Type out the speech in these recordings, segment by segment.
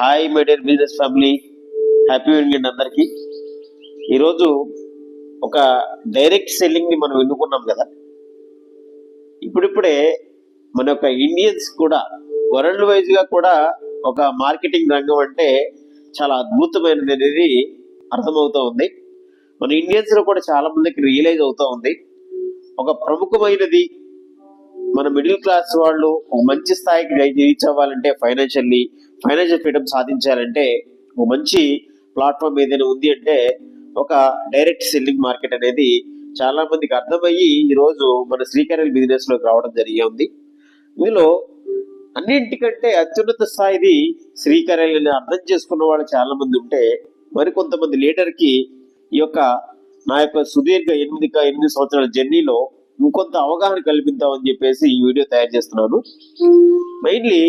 Hi my dear business family, happy weekend అందరికి. ఈరోజు ఒక డైరెక్ట్ సెల్లింగ్ ని మనం ఎన్నుకున్నాం కదా. ఇప్పుడిప్పుడే మన యొక్క ఇండియన్స్ కూడా వరల్డ్ వైజ్ గా కూడా ఒక మార్కెటింగ్ రంగం అంటే చాలా అద్భుతమైనది అనేది అర్థమవుతూ ఉంది. మన ఇండియన్స్ లో కూడా చాలా మందికి రియలైజ్ అవుతూ ఉంది. ఒక ప్రముఖమైనది మన మిడిల్ క్లాస్ వాళ్ళు ఒక మంచి స్థాయికి రీచ్ అవ్వాలంటే ఫైనాన్షియల్ ఫ్రీడమ్ సాధించాలంటే ఒక మంచి ప్లాట్ఫామ్ ఏదైనా ఉంది అంటే ఒక డైరెక్ట్ సెల్లింగ్ మార్కెట్ అనేది చాలా మందికి అర్థమయ్యి ఈరోజు మన శ్రీకరల్ బిజినెస్ లోకి రావడం జరిగి ఉంది. ఇందులో అన్నింటికంటే అత్యున్నత స్థాయిది శ్రీకరల్ అని అర్థం చేసుకున్న వాళ్ళు చాలా మంది ఉంటే, మరికొంతమంది లీడర్ కి ఈ యొక్క నా యొక్క సుదీర్ఘ 8 సంవత్సరాల జర్నీలో ఇంకొంత అవగాహన కల్పిద్దామని చెప్పేసి ఈ వీడియో తయారు చేస్తున్నాను. మెయిన్లీ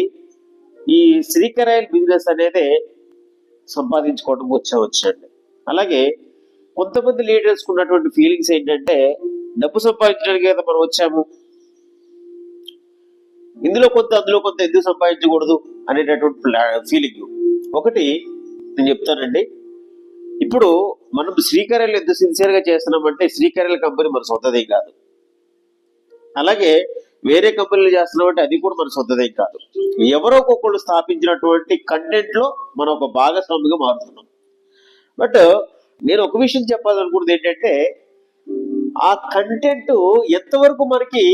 ఈ శ్రీకరల్ బిజినెస్ అనేది సంపాదించుకోవడం వచ్చండి. అలాగే కొంతమంది లీడర్స్ ఉన్నటువంటి ఫీలింగ్స్ ఏంటంటే డబ్బు సంపాదించడానికి కదా మనం వచ్చాము, ఇందులో కొంత అందులో కొంత ఎందుకు సంపాదించకూడదు అనేటటువంటి ఫీలింగ్. ఒకటి నేను చెప్తానండి, ఇప్పుడు మనం శ్రీకరల్ ఎంత సిన్సియర్ గా చేస్తున్నామంటే శ్రీకరల్ కంపెనీ మన సొంతదేం కాదు, అలాగే వేరే కంపెనీలు చేస్తున్నామంటే అది కూడా మన సొంతదేం కాదు. ఎవరో ఒకళ్ళు స్థాపించినటువంటి కంటెంట్ లో మనం ఒక భాగస్వామిగా మారుతున్నాం. బట్ నేను ఒక విషయం చెప్పాలనుకున్నది ఏంటంటే, ఆ కంటెంట్ ఎంతవరకు మనకి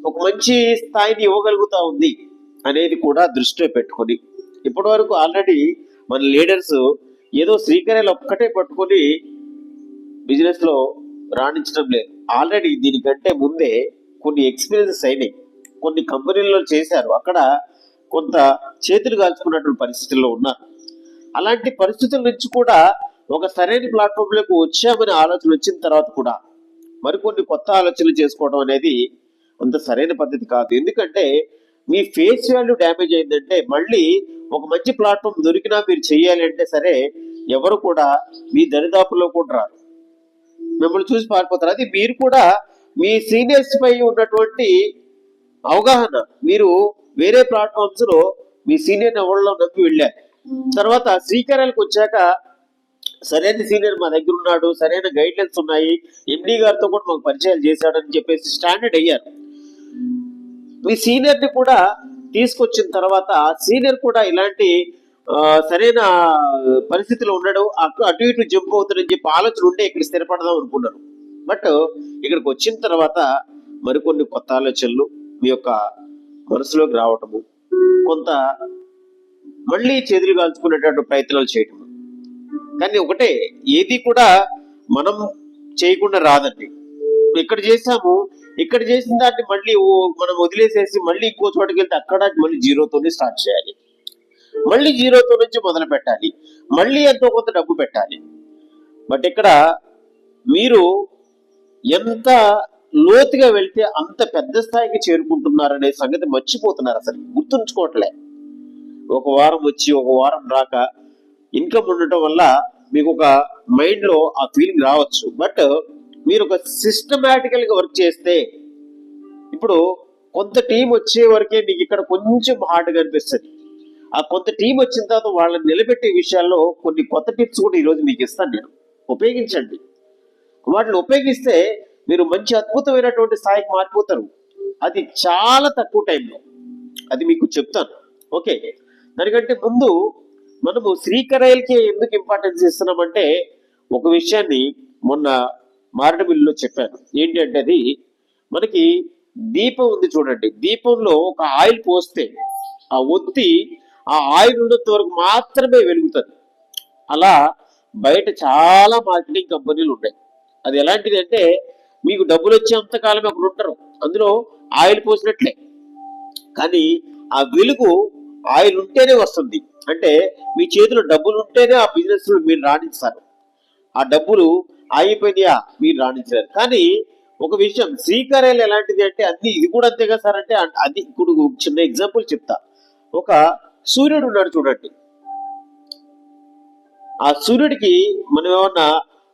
ఒక మంచి స్థాయిని ఇవ్వగలుగుతా ఉంది అనేది కూడా దృష్టిలో పెట్టుకొని, ఇప్పటి వరకు ఆల్రెడీ మన లీడర్స్ ఏదో శ్రీకరల్ ఒక్కటే పట్టుకొని బిజినెస్ లో రాణించడం లేదు. ఆల్రెడీ దీనికంటే ముందే కొన్ని ఎక్స్పీరియన్సెస్ అయినాయి, కొన్ని కంపెనీల్లో చేశారు, అక్కడ కొంత చేతులు కాల్చుకున్నటువంటి పరిస్థితుల్లో ఉన్నారు. అలాంటి పరిస్థితుల నుంచి కూడా ఒక సరైన ప్లాట్ఫామ్ లోకి వచ్చామనే ఆలోచన వచ్చిన తర్వాత కూడా మరికొన్ని కొత్త ఆలోచనలు చేసుకోవడం అనేది అంత సరైన పద్ధతి కాదు. ఎందుకంటే మీ ఫేస్ వాల్యూ డ్యామేజ్ అయిందంటే మళ్ళీ ఒక మంచి ప్లాట్ఫామ్ దొరికినా మీరు చెయ్యాలి అంటే సరే ఎవరు కూడా మీ దరిదాపుల్లో కూడా రారు, మిమ్మల్ని చూసి పారిపోతారు. అది మీరు కూడా మీ సీనియర్స్ పై ఉన్నటువంటి అవగాహన, మీరు వేరే ప్లాట్ఫామ్స్ లో మీ సీనియర్ ఎవరిలో నమ్మి వెళ్ళారు. తర్వాత శ్రీకరల్కి వచ్చాక సరైన సీనియర్ మా దగ్గర ఉన్నాడు, సరైన గైడ్ లైన్స్ ఉన్నాయి, ఎండి గారితో కూడా మాకు పరిచయాలు చేశాడని చెప్పేసి స్టాండర్డ్ అయ్యారు. మీ సీనియర్ ని కూడా తీసుకొచ్చిన తర్వాత సీనియర్ కూడా ఇలాంటి సరైన పరిస్థితిలో ఉండడు, అటు ఇటు జంప్ అవుతుందని చెప్పి ఆలోచన ఉండే ఇక్కడ స్థిరపడదాం అనుకున్నారు. బట్ ఇక్కడికి వచ్చిన తర్వాత మరికొన్ని కొత్త ఆలోచనలు మీ యొక్క మనసులోకి రావటము, కొంత మళ్ళీ చేతులు కాల్చుకునేటటువంటి ప్రయత్నాలు చేయటము. కానీ ఒకటే, ఏది కూడా మనం చేయకుండా రాదండి. ఇక్కడ చేసాము, ఇక్కడ చేసిన దాన్ని మళ్ళీ మనం వదిలేసేసి మళ్ళీ ఇంకో చోటుకి వెళ్తే అక్కడ మళ్ళీ జీరోతోనే స్టార్ట్ చేయాలి, మళ్ళీ జీరోతో నుంచి మొదలు పెట్టాలి, మళ్ళీ ఎంతో కొంత డబ్బు పెట్టాలి. బట్ ఇక్కడ మీరు ఎంత లోతుగా వెళ్తే అంత పెద్ద స్థాయికి చేరుకుంటున్నారనే సంగతి మర్చిపోతున్నారు, అసలు గుర్తుంచుకోవట్లే. ఒక వారం వచ్చి ఒక వారం రాక ఇన్కమ్ ఉండటం వల్ల మీకు ఒక మైండ్ లో ఆ ఫీలింగ్ రావచ్చు. బట్ మీరు ఒక సిస్టమేటికల్ గా వర్క్ చేస్తే, ఇప్పుడు కొంత టీం వచ్చే వరకే మీకు ఇక్కడ కొంచెం హార్డ్గా అనిపిస్తుంది. ఆ కొంత టీం వచ్చిన తర్వాత వాళ్ళని నిలబెట్టే విషయాల్లో కొన్ని కొత్త టిప్స్ కూడా ఈరోజు మీకు ఇస్తాను నేను, ఉపయోగించండి. వాటిని ఉపయోగిస్తే మీరు మంచి అద్భుతమైనటువంటి స్థాయికి మారిపోతారు. అది చాలా తక్కువ టైంలో, అది మీకు చెప్తాను. ఓకే, దానికంటే ముందు మనము శ్రీకరల్కి ఎందుకు ఇంపార్టెన్స్ ఇస్తున్నామంటే ఒక విషయాన్ని మొన్న మారేడుమిల్లిలో చెప్పాను. ఏంటి అంటే, అది మనకి దీపం ఉంది చూడండి, దీపంలో ఒక ఆయిల్ పోస్తే ఆ ఒత్తి ఆ ఆయిల్ ఉన్నంత వరకు మాత్రమే వెలుగుతుంది. అలా బయట చాలా మార్కెటింగ్ కంపెనీలు ఉన్నాయి. అది ఎలాంటిది అంటే, మీకు డబ్బులు వచ్చేంత కాలం అక్కడ ఉంటారు, అందులో ఆయిల్ పోసినట్లే. కానీ ఆ వెలుగు ఆయిల్ ఉంటేనే వస్తుంది. అంటే మీ చేతిలో డబ్బులు ఉంటేనే ఆ బిజినెస్ లో మీరు రాణిస్తారు. ఆ డబ్బులు ఆగిపోయినాయా మీరు రాణించారు. కానీ ఒక విషయం శ్రీకరల్ ఎలాంటిది అంటే అన్ని ఇది కూడా అంతే కదా సార్ అంటే, అది ఇప్పుడు చిన్న ఎగ్జాంపుల్ చెప్తా. ఒక సూర్యుడు ఉన్నాడు చూడండి, ఆ సూర్యుడికి మనం ఏమన్నా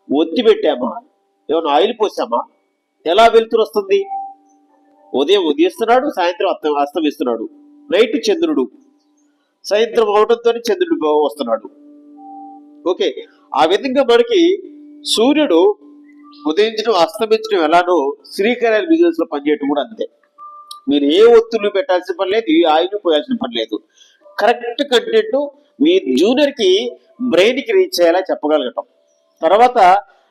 ఒత్తి పెట్టామా, ఏమన్నా ఆయిల్ పోసామా, ఎలా వెలుతురు వస్తుంది? ఉదయం ఉదయిస్తున్నాడు, సాయంత్రం అస్తమిస్తున్నాడు, నైట్ చంద్రుడు. సాయంత్రం అవడంతో చంద్రుడు వస్తున్నాడు. ఓకే, ఆ విధంగా మనకి సూర్యుడు ఉదయించడం అస్తమించడం ఎలానో శ్రీకార్యాల బిజినెస్ లో పనిచేయడం కూడా అంతే. మీరు ఏ ఒత్తులు పెట్టాల్సిన పని లేదు, ఏ ఆయిల్ పోయాల్సిన పని లేదు. కరెక్ట్ కంటెంట్ మీ జూనియర్ కి బ్రెయిన్ కి రీచ్ అయ్యేలా చెప్పగలగటం. తర్వాత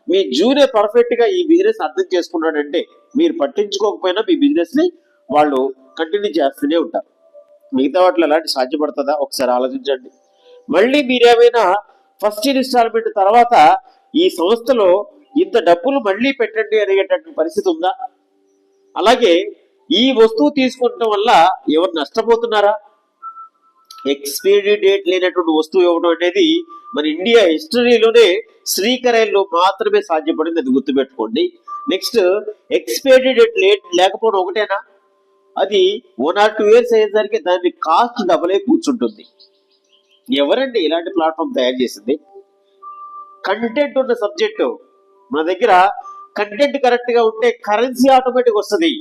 మీ జూనియర్ పర్ఫెక్ట్ గా ఈ బిజినెస్ అర్థం చేసుకున్నాడంటే మీరు పట్టించుకోకపోయినా మీ బిజినెస్ ని వాళ్ళు కంటిన్యూ చేస్తూనే ఉంటారు. మిగతా వాటిలో అలాంటి సాధ్యపడుతుందా ఒకసారి ఆలోచించండి. మళ్ళీ మీరేమైనా ఫస్ట్ ఇన్స్టాల్మెంట్ తర్వాత ఈ సంస్థలో ఇంత డబ్బులు మళ్ళీ పెట్టండి అనేటటువంటి పరిస్థితి ఉందా? అలాగే ఈ వస్తువు తీసుకుంటం వల్ల ఎవరు నష్టపోతున్నారా? ఎక్స్పైరీ డేట్ లేనటువంటి వస్తువు ఇవ్వడం అనేది మన ఇండియా హిస్టరీలోనే శ్రీకరైల్లో మాత్రమే సాధ్యపడింది, అది గుర్తుపెట్టుకోండి. నెక్స్ట్, ఎక్స్పైరీ డేట్ లేకపోవడం ఒకటేనా? అది 1 or 2 years అయ్యేసరికి దాని కాస్ట్ డబుల్ అయి కూర్చుంటుంది. ఎవరండి ఇలాంటి ప్లాట్ఫామ్ తయారు చేసింది? కంటెంట్ ఉన్న సబ్జెక్టు మన దగ్గర కంటెంట్ కరెక్ట్ గా ఉంటే కరెన్సీ ఆటోమేటిక్ వస్తుంది.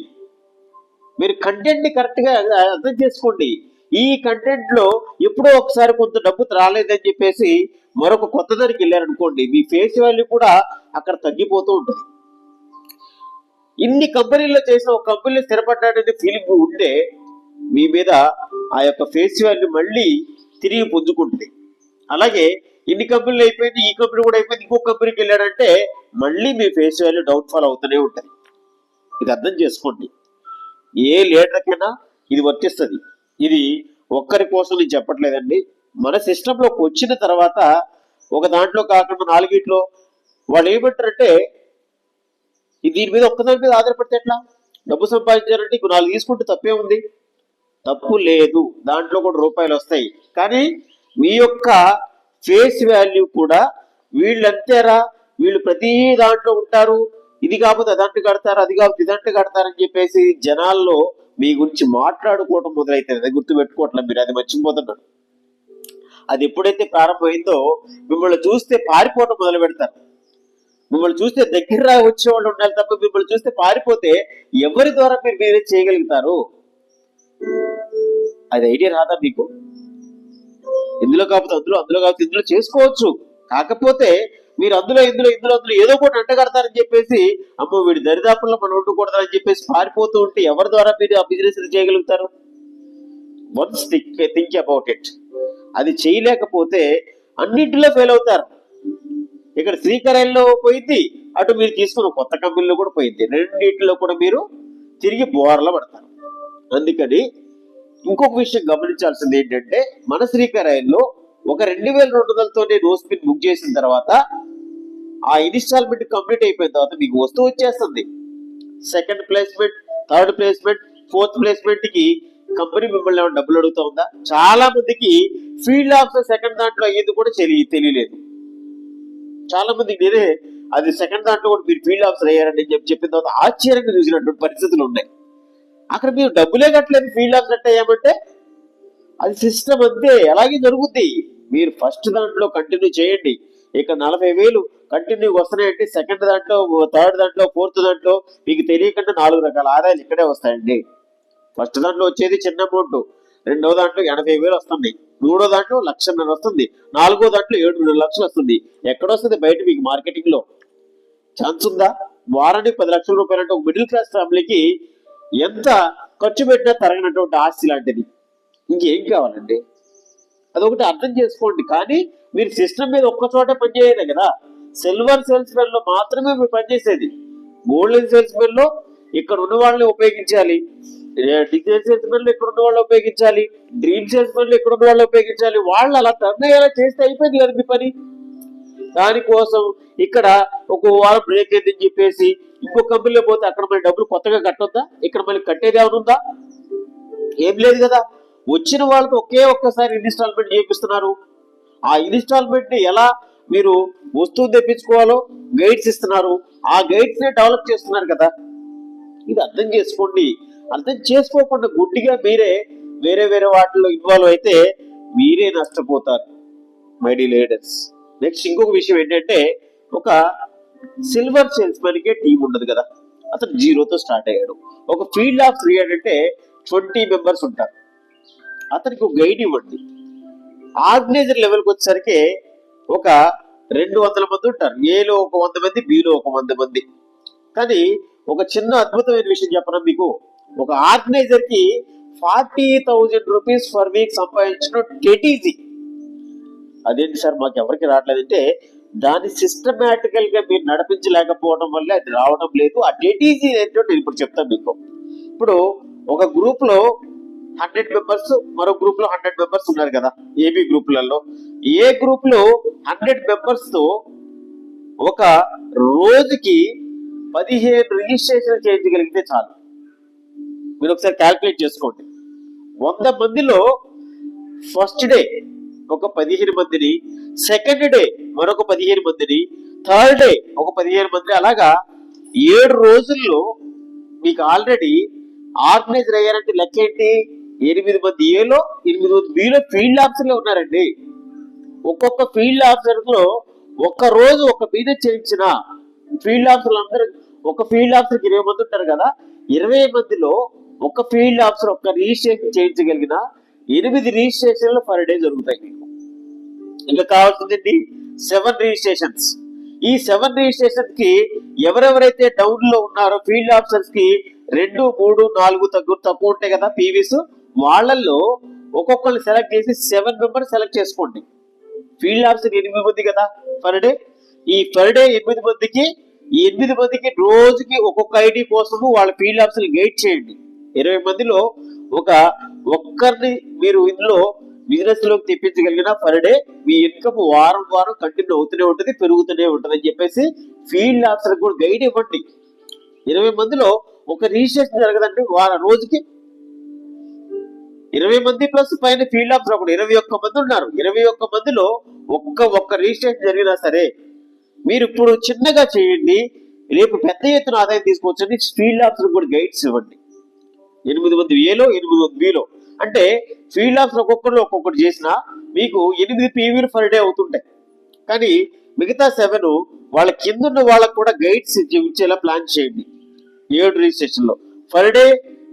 మీరు కంటెంట్ ని కరెక్ట్ గా అర్థం చేసుకోండి. ఈ కంటెంట్ లో ఎప్పుడో ఒకసారి కొంత డబ్బు రాలేదని చెప్పేసి మరొక కొత్త దానికి వెళ్ళారనుకోండి, మీ ఫేస్ వాల్యూ కూడా అక్కడ తగ్గిపోతూ ఉంటుంది. ఇన్ని కంపెనీల్లో చేసిన ఒక కంపెనీలో స్థిరపడ్డాడనే ఫీలింగ్ ఉంటే మీ మీద ఆ యొక్క ఫేస్ వాల్యూ మళ్ళీ తిరిగి పుంజుకుంటుంది. అలాగే ఇన్ని కంపెనీలు అయిపోయింది, ఈ కంపెనీ కూడా అయిపోయింది, ఇంకో కంపెనీకి వెళ్ళాడంటే మళ్ళీ మీ ఫేస్ వాల్యూ డౌన్ ఫాల్ అవుతూనే ఉంటుంది. ఇది అర్థం చేసుకోండి. ఏ లీడర్కైనా ఇది వర్తిస్తుంది. ఇది ఒక్కరి కోసం నేను చెప్పట్లేదండి. మన సిస్టంలోకి వచ్చిన తర్వాత ఒక దాంట్లో కాకుండా 4 వాళ్ళు ఏమంటారంటే దీని మీద ఒక్కదాని మీద ఆధారపడితే ఎట్లా? డబ్బు సంపాదించారంటే ఇంకో 4 తీసుకుంటే తప్పే ఉంది? తప్పు లేదు, దాంట్లో కూడా రూపాయలు వస్తాయి. కానీ మీ యొక్క ఫేస్ వాల్యూ కూడా వీళ్ళంతేరా, వీళ్ళు ప్రతి దాంట్లో ఉంటారు, ఇది కాకపోతే అదంట కడతారు, అది కాకపోతే ఇదంట కడతారని చెప్పేసి జనాల్లో మీ గురించి మాట్లాడుకోవడం మొదలైతే అది గుర్తుపెట్టుకోవట్లేదు. మీరు అది మర్చిపోతున్నారు. అది ఎప్పుడైతే ప్రారంభమైందో మిమ్మల్ని చూస్తే పారిపోవటం మొదలు పెడతారు. మిమ్మల్ని చూస్తే దగ్గర వచ్చేవాళ్ళు ఉండాలి తప్ప మిమ్మల్ని చూస్తే పారిపోతే ఎవరి ద్వారా మీరు మీరే చేయగలుగుతారు? అది ఐడియా రాదా మీకు? ఇందులో కాకపోతే అందులో, అందులో కాకపోతే ఇందులో చేసుకోవచ్చు. కాకపోతే మీరు అందులో ఇందులో ఏదో ఒకటి అంటగడతారని చెప్పేసి అమ్మో వీడి దరిదాపుల్లో మనం ఉండకూడదని చెప్పేసి పారిపోతూ ఉంటే ఎవరి ద్వారా మీరు ఆ బిజినెస్ చేయగలుగుతారు? Once think about it. అది చేయలేకపోతే అన్నింటిలో ఫెయిల్ అవుతారు. ఇక్కడ శ్రీకరైల్లో పోయింది, అటు మీరు తీసుకున్న కొత్త కంపెనీలో కూడా పోయింది. రెండింటిలో కూడా మీరు తిరిగి బోర్ల పడతారు. అందుకని ఇంకొక విషయం గమనించాల్సింది ఏంటంటే, మన శ్రీకరైల్లో ఒక 2200తోనే నోస్ పిన్ బుక్ చేసిన తర్వాత ఆ ఇన్స్టాల్మెంట్ కంప్లీట్ అయిపోయిన తర్వాత మీకు వస్తువు వచ్చేస్తుంది. Second placement, third placement, fourth placement కి కంపెనీ మిమ్మల్ని ఏమైనా డబ్బులు అడుగుతా ఉందా? చాలా మందికి ఫీల్డ్ ఆఫీసర్ సెకండ్ దాంట్లో అయ్యేది కూడా తెలియలేదు. చాలా మందికి నేనే అది సెకండ్ దాంట్లో కూడా మీరు ఫీల్డ్ ఆఫీసర్ అయ్యారని చెప్పిన తర్వాత ఆశ్చర్యంగా చూసినటువంటి పరిస్థితులు ఉన్నాయి. అక్కడ మీరు డబ్బులే కట్టలేదు, ఫీల్డ్ ఆఫీసర్ అయ్యామంటే అది సిస్టమ్ అంతే, అలాగే జరుగుద్ది. మీరు ఫస్ట్ దాంట్లో కంటిన్యూ చేయండి. ఇక 40,000 కంటిన్యూగా వస్తున్నాయంటే సెకండ్ దాంట్లో, థర్డ్ దాంట్లో, ఫోర్త్ దాంట్లో మీకు తెలియకుండా 4 రకాల ఆదాయాలు ఇక్కడే వస్తాయండి. ఫస్ట్ దాంట్లో వచ్చేది చిన్న అమౌంట్, రెండో దాంట్లో 80,000 వస్తుంది, మూడో దాంట్లో 1,50,000 వస్తుంది, నాలుగో దాంట్లో 7 లక్షలు వస్తుంది. ఎక్కడొస్తుంది బయట మీకు మార్కెటింగ్ లో? ఛాన్స్ ఉందా? వారానికి 10 లక్షల రూపాయలు అంటే ఒక మిడిల్ క్లాస్ ఫ్యామిలీకి ఎంత ఖర్చు పెట్టినా తరగనటువంటి ఆస్తి లాంటిది. ఇంకేం కావాలండి? అదొకటి అర్థం చేసుకోండి. కానీ మీరు సిస్టమ్ మీద ఒక్క చోట పనిచేయలేదు కదా. సిల్వర్ సేల్స్ మెన్ లో మాత్రమే మీరు పనిచేసేది. గోల్డెన్ సేల్స్ మెన్ లో ఇక్కడ ఉన్న వాళ్ళని ఉపయోగించాలి, డిజిటల్ సేల్స్ మెన్ లో ఇక్కడ ఉన్న వాళ్ళు ఉపయోగించాలి, డ్రీమ్ సేల్స్ మెన్ లో ఇక్కడ ఉన్న వాళ్ళు ఉపయోగించాలి. వాళ్ళు అలా టర్న్ అయ్యేలా చేస్తే అయిపోయింది కదా మీ పని. దానికోసం ఇక్కడ ఒక వారం బ్రేక్ అయిందని చెప్పేసి ఇంకో కంపెనీలో పోతే అక్కడ మళ్ళీ డబ్బులు కొత్తగా కట్టొద్దా? ఇక్కడ మళ్ళీ కట్టేది ఏమైనా ఉందా? ఏం లేదు కదా. వచ్చిన వాళ్ళతో ఒక్కసారి ఇన్స్టాల్మెంట్ చేపిస్తున్నారు. ఆ ఇన్స్టాల్మెంట్ ని ఎలా మీరు వస్తువు తెప్పించుకోవాలో గైడ్స్ ఇస్తున్నారు. ఆ గైడ్స్ ని డెవలప్ చేస్తున్నారు కదా. ఇది అర్థం చేసుకోండి. అర్థం చేసుకోకుండా గుడ్డిగా మీరే వేరే వాటిలో ఇన్వాల్వ్ అయితే మీరే నష్టపోతారు మై డి లీడర్స్. నెక్స్ట్ ఇంకొక విషయం ఏంటంటే, ఒక సిల్వర్ సేల్స్ మెన్ కే టీం ఉండదు కదా. అతను 0తో స్టార్ట్ అయ్యాడు. ఒక ఫీల్డ్ ఆఫ్ 3 అంటే 20 మెంబర్స్ ఉంటారు. అతనికి ఒక గైడ్ ఇవ్వండి. ఆర్గనైజర్ లెవెల్కి వచ్చేసరికి ఒక 200 మంది ఉంటారు. ఏలో ఒక 100 మంది, బిలో ఒక 100 మంది. కానీ ఒక చిన్న అద్భుతమైన విషయం చెప్పనా మీకు, ఒక ఆర్గనైజర్ కి 40,000 రూపీస్ ఫర్ వీక్ సంపాదించడం డెట్ ఈజీ. అదేంటి సార్ మాకు ఎవరికి రావట్లేదంటే, దాన్ని సిస్టమేటికల్ గా మీరు నడిపించలేకపోవడం వల్ల అది రావడం లేదు. ఆ డెట్ ఈజీ ఏంటో నేను ఇప్పుడు చెప్తాను మీకు. ఇప్పుడు ఒక గ్రూప్ లో 100 మెంబర్స్, మరో గ్రూప్ లో 100 మెంబర్స్ ఉన్నారు కదా, ఏబి గ్రూపులలో. ఏ గ్రూప్ లో 100 మెంబర్స్ తో ఒక రోజుకి 15 రిజిస్ట్రేషన్ చేయగలిగితే చాలు. మీరు ఒకసారి క్యాల్కులేట్ చేసుకోండి. 100 మందిలో ఫస్ట్ డే ఒక 15 మందిని, సెకండ్ డే మరొక 15 మందిని, థర్డ్ డే ఒక 15 మంది, అలాగా 7 రోజుల్లో మీకు ఆల్రెడీ ఆర్గనైజర్ అయ్యారంటే లెక్క ఏంటి? 8 మంది ఏలో, 8 మంది బిలో ఫీల్డ్ ఆఫీసర్లు ఉన్నారండి. ఒక్కొక్క ఫీల్డ్ ఆఫీసర్ లో ఒక్క రోజు ఒక బిజినెస్ చేయించిన ఫీల్డ్ ఆఫీసర్లు అందరూ, ఒక ఫీల్డ్ ఆఫీసర్కి 20 మంది ఉంటారు కదా, 20 మందిలో ఒక ఫీల్డ్ ఆఫీసర్ ఒక్క రిజిస్ట్రేషన్ చేయించగలిగిన 8 రిజిస్ట్రేషన్లు పర్ డే జరుగుతాయి మీకు. ఇంకా కావాల్సిందండి 7 రిజిస్ట్రేషన్స్. ఈ 7 రిజిస్ట్రేషన్ కి ఎవరెవరైతే డౌన్ లో ఉన్నారో ఫీల్డ్ ఆఫీసర్స్ కి 2, 3, 4 తక్కువ ఉంటాయి కదా పీవీస్, వాళ్ళల్లో ఒక్కొక్కరిని సెలెక్ట్ చేసి 7 మెంబర్స్ సెలెక్ట్ చేసుకోండి. ఫీల్డ్ ఆఫీసర్ 8 మంది కదా పర్ డే. ఈ పర్ డే 8 మందికి, ఈ 8 మందికి రోజుకి ఒక్కొక్క ఐడి కోసము వాళ్ళ ఫీల్డ్ ఆఫీసర్ గైడ్ చేయండి. 20 మందిలో ఒక్కరిని మీరు ఇందులో బిజినెస్ లోకి తెప్పించగలిగిన పర్ డే మీ ఇన్కమ్ వారం వారం కంటిన్యూ అవుతూనే ఉంటుంది, పెరుగుతూనే ఉంటుంది అని చెప్పేసి ఫీల్డ్ ఆఫీసర్ కూడా గైడ్ ఇవ్వండి. 20 మందిలో ఒక రిజిస్ట్రేషన్ జరగదండి రోజుకి. 20 మంది ప్లస్ పైన ఫీల్డ్ ఆఫీసర్ ఒకటి 21 మంది ఉన్నారు. 21 మందిలో ఒక్క రిజిస్ట్రేషన్ జరిగినా సరే మీరు ఇప్పుడు చిన్నగా చేయండి, రేపు పెద్ద ఎత్తున ఆదాయం తీసుకోవచ్చని ఫీల్డ్ ఆఫీసర్ కూడా గైడ్స్ ఇవ్వండి. 8 మంది ఏలో, 8 మంది బిలో, అంటే ఫీల్డ్ ఆఫీసర్ ఒక్కొక్కటి చేసినా మీకు 8 పీవీలు పర్ డే అవుతుంటాయి. కానీ మిగతా 7 వాళ్ళ కింద ఉన్న వాళ్ళకు కూడా గైడ్స్ ఇచ్చేలా ప్లాన్ చేయండి. 7 రిజిస్ట్రేషన్లు పర్ డే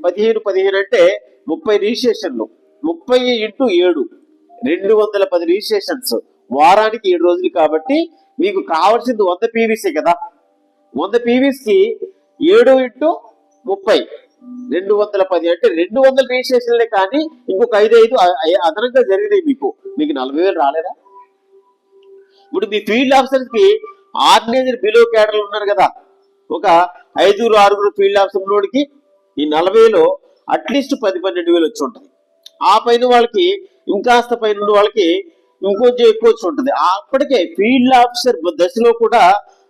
15 అంటే 30 రిజిస్ట్రేషన్లు, 30 ఇంటూ 7 210 రిజిస్ట్రేషన్స్, వారానికి 7 రోజులు. కాబట్టి మీకు కావాల్సింది 100 పీవీసే కదా. 100 పీవీస్ కి 7 ఇంటూ 30 210 అంటే 200 రిజిస్ట్రేషన్లే. కానీ ఇంకొక 5 అదనంగా జరిగినాయి మీకు 40,000 రాలేదా? ఇప్పుడు మీ ఫీల్డ్ ఆఫీసర్స్ కి ఆర్గనైజర్ బిలో క్యాడర్లు ఉన్నారు కదా, ఒక 5-6 ఫీల్డ్ ఆఫీసర్ ఉన్నోడికి ఈ 40,000లో అట్లీస్ట్ 10-12,000 వచ్చి ఉంటుంది. ఆ పైన వాళ్ళకి ఇంకాస్త పైన ఉన్న వాళ్ళకి ఇంకొంచెం ఎక్కువ వచ్చి ఉంటుంది. అప్పటికే ఫీల్డ్ ఆఫీసర్ దశలో కూడా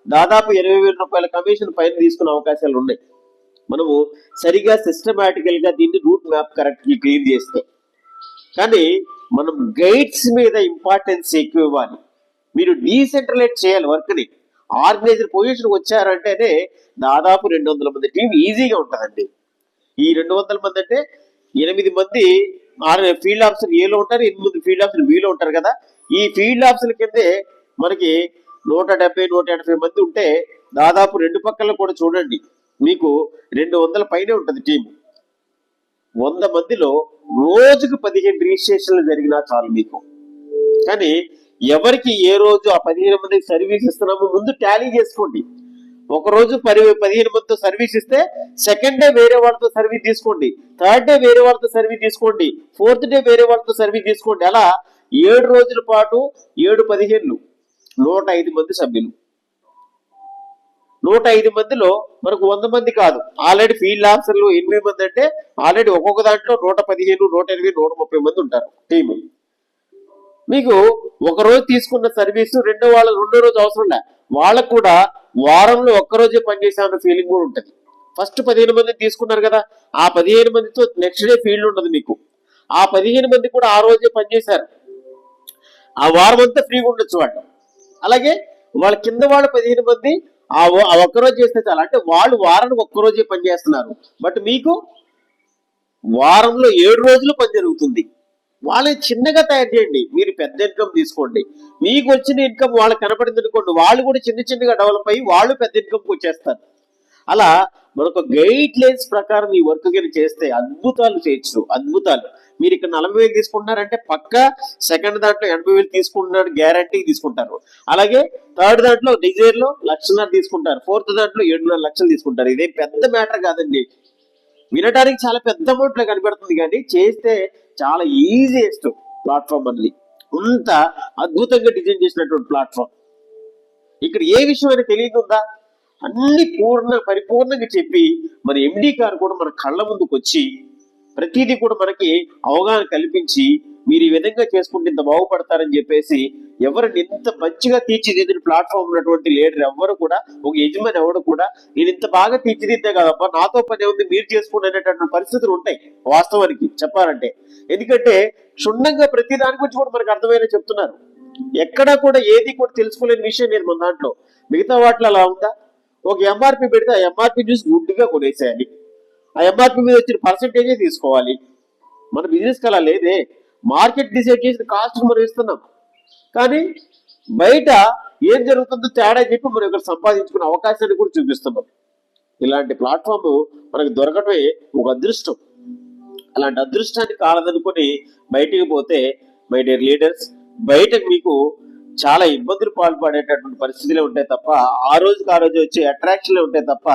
దాదాపు 20,000 రూపాయల కమిషన్ పైన తీసుకునే అవకాశాలు ఉన్నాయి. మనము సరిగా సిస్టమేటికల్ గా దీన్ని రూట్ మ్యాప్ కరెక్ట్ క్లియర్ చేస్తే. కానీ మనం గైడ్స్ మీద ఇంపార్టెన్స్ ఎక్కువ ఇవ్వాలి. మీరు డీసెంట్రలైజ్ చేయాలి వర్క్ ని. ఆర్గనైజర్ పొజిషన్ వచ్చారంటేనే దాదాపు 200 మంది టీం ఈజీగా ఉంటుందండి. ఈ 200 మంది అంటే 8 మంది ఫీల్డ్ ఆఫీసర్ ఏలో ఉంటారు, 8 మంది ఫీల్డ్ ఆఫీసర్ బిలో ఉంటారు కదా. ఈ ఫీల్డ్ ఆఫీసర్ కిందే మనకి 170-180 మంది ఉంటే దాదాపు 2 పక్కల కూడా చూడండి మీకు 200 పైనే ఉంటుంది టీం. 100 మందిలో రోజుకు 15 రిజిస్ట్రేషన్లు జరిగినా చాలు మీకు. కానీ ఎవరికి ఏ రోజు ఆ 15 మందికి సర్వీస్ ఇస్తున్నామో ముందు టాలీ చేసుకోండి. ఒక రోజు 15 మందితో సర్వీస్ ఇస్తే సెకండ్ డే వేరే వాళ్ళతో సర్వీస్ తీసుకోండి, థర్డ్ డే వేరే వాళ్ళతో సర్వీస్ తీసుకోండి, ఫోర్త్ డే వేరే వాళ్ళతో సర్వీస్ తీసుకోండి. అలా 7 రోజుల పాటు 7-15 105 మంది సభ్యులు. 105 మందిలో మనకు 100 మంది కాదు, ఆల్రెడీ ఫీల్డ్ ఆఫీసర్లు 8 మంది అంటే ఆల్రెడీ ఒక్కొక్క దాంట్లో 115, 180, 130 మంది ఉంటారు టీము. మీకు ఒక రోజు తీసుకున్న సర్వీసు రెండో రోజు అవసరం లే, వాళ్ళకు కూడా వారంలో ఒక్కరోజే పనిచేసామన్న ఫీలింగ్ కూడా ఉంటుంది. ఫస్ట్ 15 మంది తీసుకున్నారు కదా, ఆ 15 మందితో నెక్స్ట్ డే ఫీల్డ్ ఉండదు మీకు. ఆ 15 మంది కూడా ఆ రోజే పనిచేశారు, ఆ వారం అంతా ఫ్రీగా ఉండొచ్చు వాళ్ళు. అలాగే వాళ్ళ కింద వాళ్ళు 15 మంది ఆ ఒక్కరోజు చేస్తే చాలా, అంటే వాళ్ళు వారానికి ఒక్కరోజే పనిచేస్తున్నారు. బట్ మీకు వారంలో 7 రోజులు పని జరుగుతుంది. వాళ్ళని చిన్నగా తయారు చేయండి, మీరు పెద్ద ఇన్కమ్ తీసుకోండి. మీకు వచ్చిన ఇన్కమ్ వాళ్ళకి కనపడింది అనుకోండి, వాళ్ళు కూడా చిన్నగా డెవలప్ అయ్యి వాళ్ళు పెద్ద ఇన్కమ్కి వచ్చేస్తారు. అలా మనకు గైడ్ లైన్స్ ప్రకారం ఈ వర్క్ కింద చేస్తే అద్భుతాలు చేయొచ్చు, అద్భుతాలు. మీరు ఇక్కడ 40,000 తీసుకుంటున్నారంటే పక్కా సెకండ్ దాంట్లో 80,000 తీసుకుంటున్నాడు గ్యారంటీ తీసుకుంటారు. అలాగే థర్డ్ దాంట్లో డిజైర్ లో 1,00,000 తీసుకుంటారు, ఫోర్త్ దాంట్లో 7.5 లక్షలు తీసుకుంటారు. ఇదే పెద్ద మ్యాటర్ కాదండి. వినడానికి చాలా పెద్ద అమౌంట్ లా కనబడుతుంది, కానీ చేస్తే చాలా ఈజియెస్ట్ ప్లాట్ఫామ్ అన్నది. అంత అద్భుతంగా డిజైన్ చేసినటువంటి ప్లాట్ఫామ్. ఇక్కడ ఏ విషయం అనేది తెలియదుందా? అన్ని పరిపూర్ణంగా చెప్పి మన ఎండి గారు కూడా మన కళ్ళ ముందుకు వచ్చి ప్రతిదీ కూడా మనకి అవగాహన కల్పించి మీరు ఈ విధంగా చేసుకుంటే ఇంత బాగుపడతారని చెప్పేసి ఎవరిని ఇంత మంచిగా తీర్చిదిద్దిన ప్లాట్ఫామ్ ఉన్నటువంటి లీడర్ ఎవరు కూడా, ఒక యజమాని ఎవరు కూడా నేను ఇంత బాగా తీర్చిదిద్దే కదబ్బా నాతో పని ఉంది మీరు చేసుకునేటటువంటి పరిస్థితులు ఉంటాయి వాస్తవానికి చెప్పాలంటే. ఎందుకంటే క్షుణ్ణంగా ప్రతి దాని గురించి కూడా మనకు అర్థమైనా చెప్తున్నారు. ఎక్కడా కూడా ఏది కూడా తెలుసుకోలేని విషయం లేదు మన దాంట్లో. మిగతా వాటిలో అలా ఉందా? ఒక ఎంఆర్పి పెడితే ఆ ఎంఆర్పి చూసి గుడ్డిగా కొనేసేయాలి, ఆ ఎంఆర్పి మీద వచ్చిన పర్సంటేజే తీసుకోవాలి. మన బిజినెస్ అలా లేదే. మార్కెట్ డిసైడ్ చేసిన కాస్ట్ మనం ఇస్తున్నాం, కానీ బయట ఏం జరుగుతుందో తేడా చెప్పి మనం ఇక్కడ సంపాదించుకునే అవకాశాన్ని కూడా చూపిస్తున్నాం. ఇలాంటి ప్లాట్ఫామ్ మనకు దొరకటమే ఒక అదృష్టం. అలాంటి అదృష్టాన్ని కాలదనుకొని బయటికి పోతే మై డియర్ లీడర్స్, బయట మీకు చాలా ఇబ్బందులు పాల్పడేటటువంటి పరిస్థితులే ఉంటాయి తప్ప, ఆ రోజుకి ఆ రోజు వచ్చే అట్రాక్షన్లే ఉంటాయి తప్ప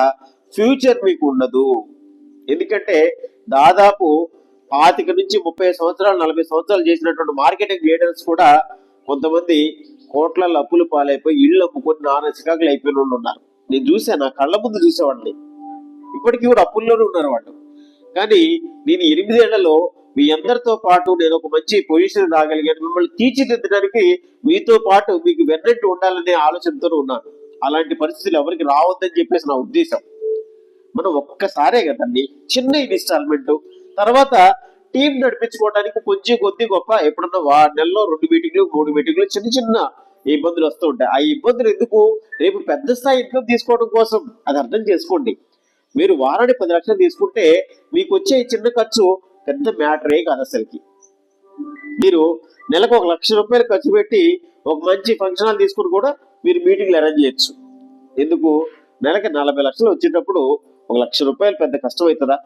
ఫ్యూచర్ మీకు ఉండదు. ఎందుకంటే దాదాపు 25 నుంచి 30 సంవత్సరాలు 40 సంవత్సరాలు చేసినటువంటి మార్కెటింగ్ లీడర్స్ కూడా కొంతమంది కోట్లలో అప్పులు పాలైపోయి ఇళ్ళు అమ్ముకొని నానా చికాకులు అయిపోయిన వాళ్ళు ఉన్నారు. నేను చూసాను, నా కళ్ళ ముందు చూసేవాడిని. ఇప్పటికీ కూడా అప్పుల్లోనే ఉన్నారు వాళ్ళు. కానీ నేను 8 ఏళ్లలో మీ అందరితో పాటు నేను ఒక మంచి పొజిషన్ రాగలిగాను. మిమ్మల్ని తీర్చిదిద్దడానికి మీతో పాటు మీకు వెన్నట్టు ఉండాలనే ఆలోచనతో ఉన్నాను. అలాంటి పరిస్థితులు ఎవరికి రావద్దని చెప్పేసి నా ఉద్దేశం. మనం ఒక్కసారే కదండి చిన్న ఇన్స్టాల్మెంట్, తర్వాత టీం నడిపించుకోవడానికి కొంచెం కొద్ది గొప్ప ఎప్పుడన్నా నెలలో 2 మీటింగ్లు 3 మీటింగ్లు చిన్న చిన్న ఇబ్బందులు వస్తూ ఉంటాయి. ఆ ఇబ్బందులు ఎందుకు? రేపు పెద్ద స్థాయి ఇన్కమ్ తీసుకోవడం కోసం. అది అర్థం చేసుకోండి. మీరు వారానికి 10 లక్షలు తీసుకుంటే మీకు వచ్చే చిన్న ఖర్చు పెద్ద మ్యాటరే కాదు అసలుకి. మీరు నెలకు 1 లక్ష రూపాయలు ఖర్చు పెట్టి ఒక మంచి ఫంక్షన్ హాల్ తీసుకుని కూడా మీరు మీటింగ్లు అరేంజ్ చేయొచ్చు. ఎందుకు? నెలకి 40 లక్షలు వచ్చేటప్పుడు 1 లక్ష రూపాయలు పెద్ద కష్టం అవుతుందా?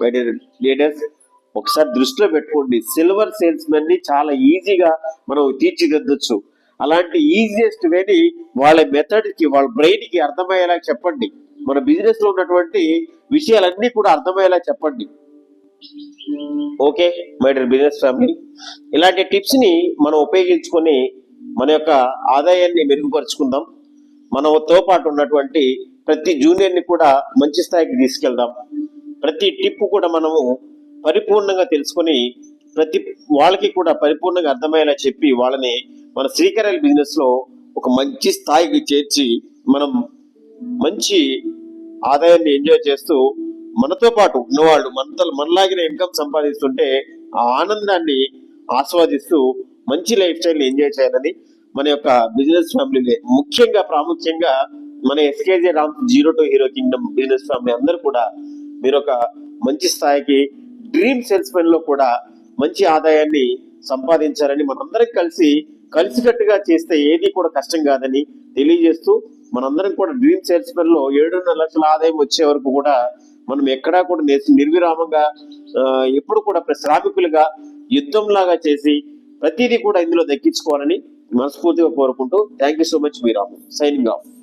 మై డియర్ లీడర్స్, ఒకసారి దృష్టిలో పెట్టుకోండి. సిల్వర్ సేల్స్ మెన్ ని చాలా ఈజీగా మనం తీర్చిదిద్దొచ్చు. అలాంటి ఈజియెస్ట్ వేని వాళ్ళ మెథడ్ కి, వాళ్ళ బ్రెయిన్ కి అర్థమయ్యేలా చెప్పండి. మన బిజినెస్ లో ఉన్నటువంటి విషయాలన్నీ కూడా అర్థమయ్యేలా చెప్పండి. Okay my dear business family, ఇలాంటి టిప్స్ ని మనం ఉపయోగించుకొని మన యొక్క ఆదాయాన్ని మెరుగుపరుచుకుందాం. మనతో పాటు ఉన్నటువంటి ప్రతి జూనియర్ ని కూడా మంచి స్థాయికి తీసుకెళ్దాం. ప్రతి టిప్ కూడా మనము పరిపూర్ణంగా తెలుసుకొని ప్రతి వాళ్ళకి కూడా పరిపూర్ణంగా అర్థమయ్యేలా చెప్పి వాళ్ళని మన శ్రీకరల్ బిజినెస్ లో ఒక మంచి స్థాయికి చేర్చి మనం మంచి ఆదాయాన్ని ఎంజాయ్ చేస్తూ మనతో పాటు ఉన్నవాళ్ళు మనలాగిన ఇన్కమ్ సంపాదిస్తుంటే ఆ ఆనందాన్ని ఆస్వాదిస్తూ మంచి లైఫ్ స్టైల్ ఎంజాయ్ చేయాలని మన యొక్క బిజినెస్ ఫ్యామిలీ, ముఖ్యంగా ప్రాముఖ్యంగా మన SKJ Ram zero to hero kingdom business family అందరూ కూడా మీరు ఒక మంచి స్థాయికి డ్రీమ్ సేల్స్ మెన్ లో కూడా మంచి ఆదాయాన్ని సంపాదించాలని మనందరం కలిసికట్టుగా చేస్తే ఏది కూడా కష్టం కాదని తెలియజేస్తూ మనందరం కూడా డ్రీమ్ సేల్స్ మెన్ లో 7.5 లక్షల ఆదాయం వచ్చే వరకు కూడా మనం ఎక్కడా కూడా నిర్విరామంగా ఎప్పుడు కూడా శ్రామికులుగా యుద్ధంలాగా చేసి ప్రతిదీ కూడా ఇందులో దక్కించుకోవాలని మనస్ఫూర్తిగా కోరుకుంటూ thank you so much. Me Ramu signing off.